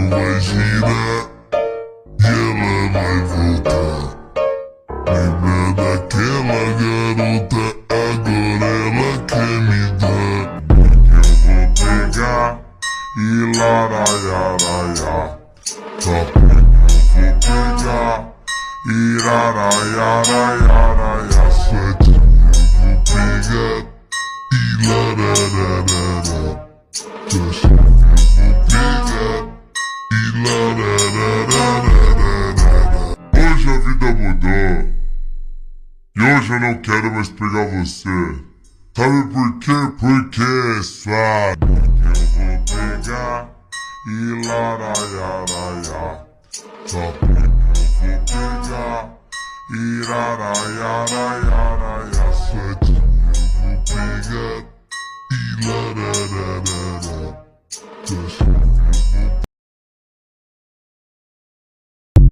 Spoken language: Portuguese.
vai girar e ela vai voltar. Lembra daquela garota, agora ela quer me dar. Eu vou pegar e laraiaraiá. Tá bom, eu vou pegar e laraiaraiá. Suetinho eu vou pegar e larararará. Deixa eu vou pegar e larararará. Hoje a vida mudou e hoje eu não quero mais pegar você. Sabe por quê? Porque é suave. Eu vou pegar e laraiaraiá. Tá bom, eu vou pegar e laraiaraiá. Suetinho eu vou pegar e larararará. Deixa eu vou